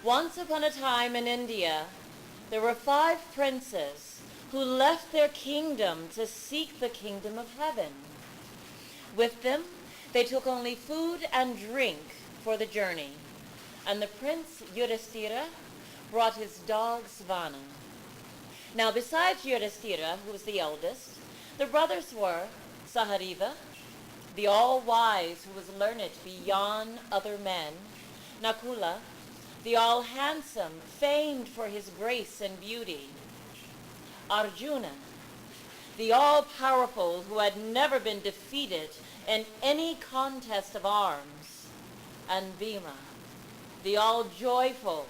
Once upon a time in India, there were 5 princes who left their kingdom to seek the kingdom of heaven. With them, they took only food and drink for the journey, and the prince Yudhishthira brought his dog Svana. Now, besides Yudhishthira, who was the eldest, the brothers were Sahadeva, the all-wise who was learned beyond other men, Nakula, the all-handsome, famed for his grace and beauty, Arjuna, the all-powerful who had never been defeated in any contest of arms, and Bhima, the all-joyful,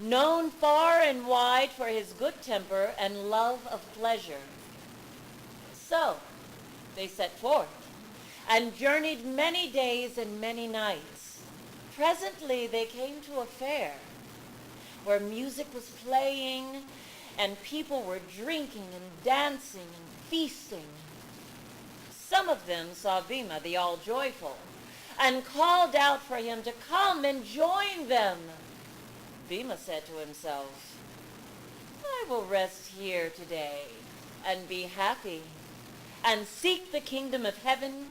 known far and wide for his good temper and love of pleasure. So they set forth and journeyed many days and many nights. Presently they came to a fair where music was playing and people were drinking and dancing and feasting. Some of them saw Bhima, the all-joyful, and called out for him to come and join them. Bhima said to himself, I will rest here today and be happy and seek the kingdom of heaven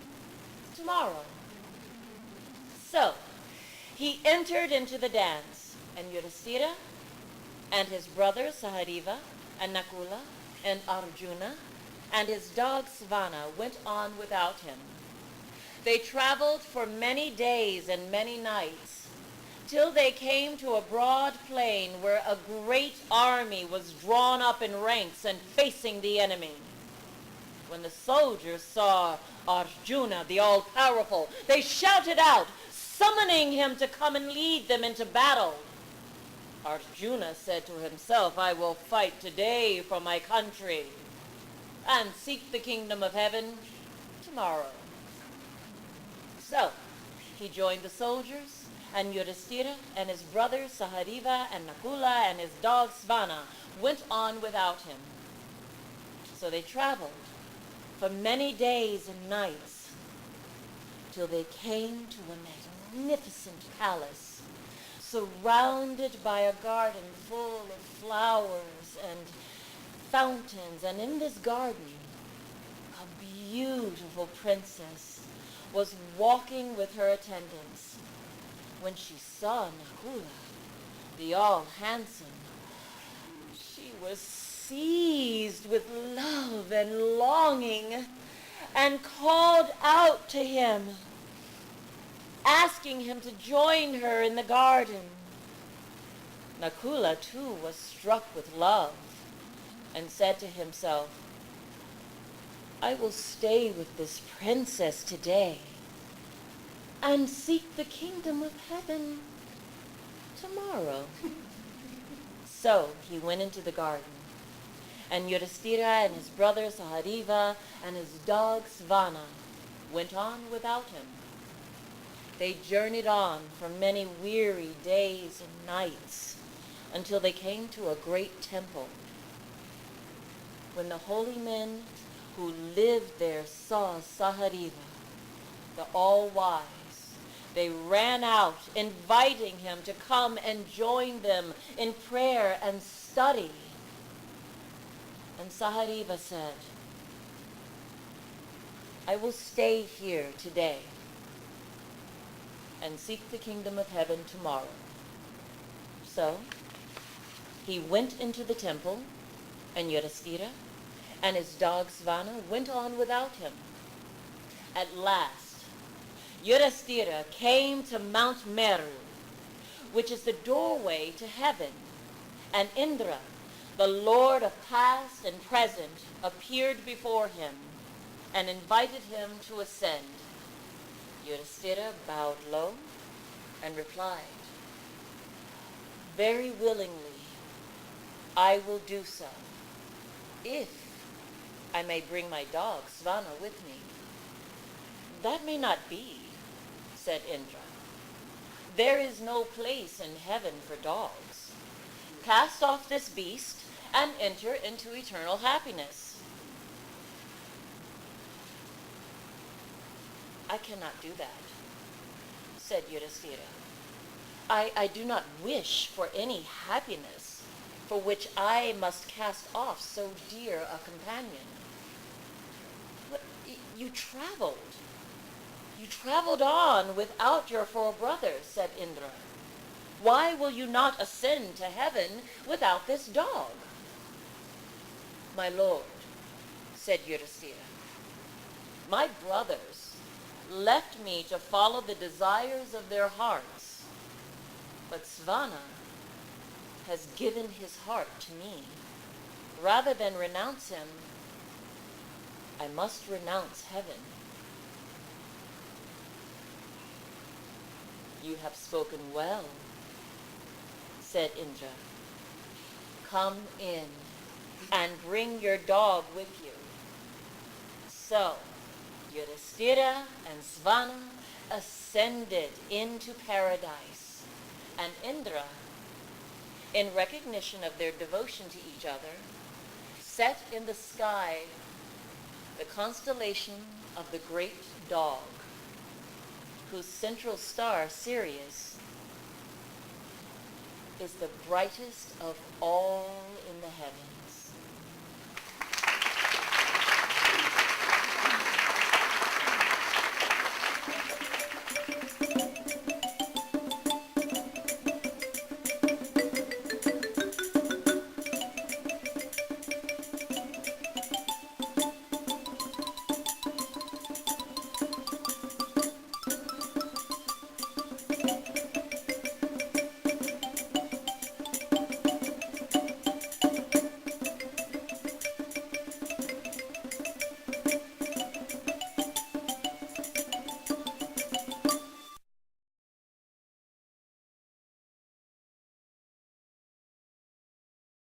tomorrow. So he entered into the dance, and Yudhishthira and his brothers Sahadeva and Nakula and Arjuna and his dog Svana went on without him. They traveled for many days and many nights till they came to a broad plain where a great army was drawn up in ranks and facing the enemy. When the soldiers saw Arjuna, the all-powerful, they shouted out, summoning him to come and lead them into battle. Arjuna said to himself, I will fight today for my country and seek the kingdom of heaven tomorrow. So he joined the soldiers, and Yudhishthira and his brothers Sahadeva and Nakula and his dog Svana went on without him. So they traveled for many days and nights till they came to a magnificent palace surrounded by a garden full of flowers and fountains. And in this garden, a beautiful princess was walking with her attendants. When she saw Nakula, the all-handsome, she was seized with love and longing and called out to him, asking him to join her in the garden. Nakula, too, was struck with love and said to himself, I will stay with this princess today and seek the kingdom of heaven tomorrow. So he went into the garden, and Yudhishthira and his brother Sahadeva and his dog Svana went on without him. They journeyed on for many weary days and nights until they came to a great temple. When the holy men who lived there saw Sahadeva, the all-wise, they ran out, inviting him to come and join them in prayer and study. And Sahadeva said, I will stay here today and seek the kingdom of heaven tomorrow. So he went into the temple, and Yudhishthira and his dog Svana went on without him. At last, Yudhishthira came to Mount Meru, which is the doorway to heaven, and Indra, the Lord of past and present, appeared before him and invited him to ascend. Yudhishthira bowed low and replied, very willingly, I will do so, if I may bring my dog Svana with me. That may not be, said Indra. There is no place in heaven for dogs. Cast off this beast and enter into eternal happiness. I cannot do that, said Yudhishthira. I do not wish for any happiness for which I must cast off so dear a companion. But you traveled. You traveled on without your four brothers, said Indra. Why will you not ascend to heaven without this dog? My lord, said Yudhisthira, my brothers left me to follow the desires of their hearts, but Svana has given his heart to me. Rather than renounce him, I must renounce heaven. You have spoken well, said Indra. Come in and bring your dog with you. So, Yudhisthira and Svana ascended into paradise, and Indra, in recognition of their devotion to each other, set in the sky the constellation of the great dog, whose central star, Sirius, is the brightest of all in the heavens.